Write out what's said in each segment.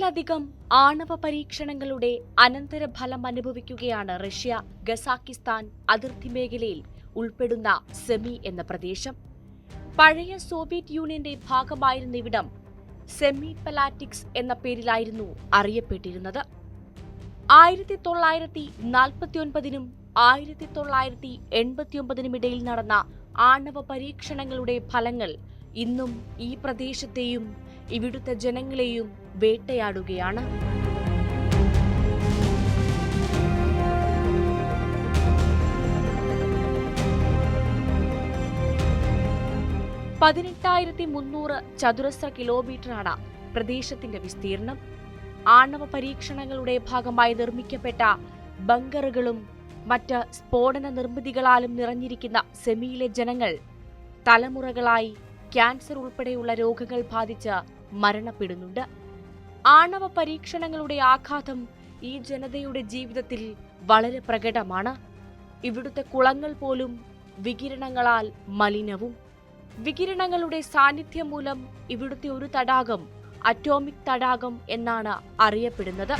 ഒന്നിലധികം ആണവ പരീക്ഷണങ്ങളുടെ അനന്തരഫലം അനുഭവിക്കുകയാണ് റഷ്യ. ഖസാക്കിസ്ഥാൻ അതിർത്തി മേഖലയിൽ ഉൾപ്പെടുന്ന സെമി എന്ന പ്രദേശം. പഴയ സോവിയറ്റ് യൂണിയന്റെ ഭാഗമായിരുന്ന ഇവിടം സെമി പലാറ്റിക്സ് എന്ന പേരിലായിരുന്നു അറിയപ്പെട്ടിരുന്നത്. 1949 1989 ഇടയിൽ നടന്ന ആണവ പരീക്ഷണങ്ങളുടെ ഫലങ്ങൾ ഇന്നും ഈ പ്രദേശത്തെയും ഇവിടുത്തെ ജനങ്ങളെയും വേട്ടയാടുകയാണ്. (18,300 ചതുരശ്ര കിലോമീറ്ററാണ് പ്രദേശത്തിന്റെ വിസ്തീർണം. ആണവ പരീക്ഷണങ്ങളുടെ ഭാഗമായി നിർമ്മിക്കപ്പെട്ട ബങ്കറുകളും മറ്റ് സ്ഫോടന നിർമ്മിതികളാലും നിറഞ്ഞിരിക്കുന്ന സെമിയിലെ ജനങ്ങൾ തലമുറകളായി ക്യാൻസർ ഉൾപ്പെടെയുള്ള രോഗങ്ങൾ ബാധിച്ച് മരണപ്പെടുന്നുണ്ട്. ആണവ പരീക്ഷണങ്ങളുടെ ആഘാതം ഈ ജനതയുടെ ജീവിതത്തിൽ വളരെ പ്രകടമാണ്. ഇവിടുത്തെ കുളങ്ങൾ പോലും വികിരണങ്ങളാൽ മലിനവും. വികിരണങ്ങളുടെ സാന്നിധ്യം മൂലം ഇവിടുത്തെ ഒരു തടാകം അറ്റോമിക് തടാകം എന്നാണ് അറിയപ്പെടുന്നത്.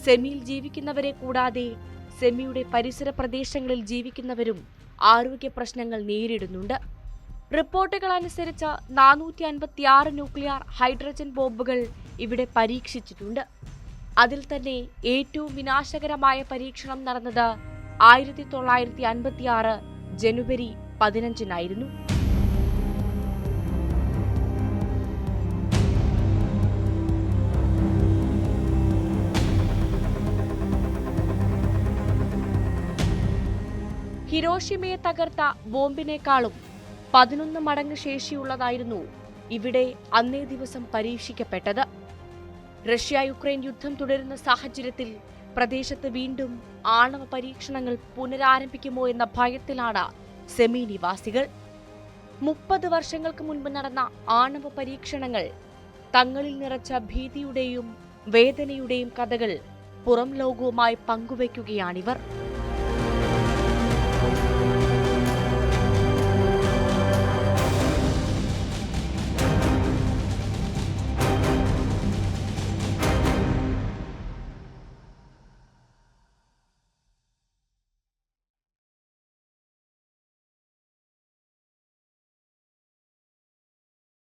സെമിയിൽ ജീവിക്കുന്നവരെ കൂടാതെ സെമിയുടെ പരിസര പ്രദേശങ്ങളിൽ ജീവിക്കുന്നവരും ആരോഗ്യ പ്രശ്നങ്ങൾ നേരിടുന്നുണ്ട്. റിപ്പോർട്ടുകൾ അനുസരിച്ച് 456 ന്യൂക്ലിയർ ഹൈഡ്രജൻ ബോംബുകൾ ഇവിടെ പരീക്ഷിച്ചിട്ടുണ്ട്. അതിൽ തന്നെ ഏറ്റവും വിനാശകരമായ പരീക്ഷണം നടന്നത് 1956 ജനുവരി 15 ഹിരോഷിമയെ തകർത്ത ബോംബിനേക്കാളും 11 മടങ്ങ് ശേഷിയുള്ളതായിരുന്നു ഇവിടെ അന്നേ ദിവസം പരീക്ഷിക്കപ്പെട്ടത്. റഷ്യ യുക്രൈൻ യുദ്ധം തുടരുന്ന സാഹചര്യത്തിൽ പ്രദേശത്ത് വീണ്ടും ആണവ പരീക്ഷണങ്ങൾ പുനരാരംഭിക്കുമോ എന്ന ഭയത്തിലാണ് സെമി നിവാസികൾ. 30 വർഷങ്ങൾക്ക് മുൻപ് നടന്ന ആണവ പരീക്ഷണങ്ങൾ തങ്ങളിൽ നിറച്ച ഭീതിയുടെയും വേദനയുടെയും കഥകൾ പുറം ലോകവുമായി പങ്കുവയ്ക്കുകയാണിവർ.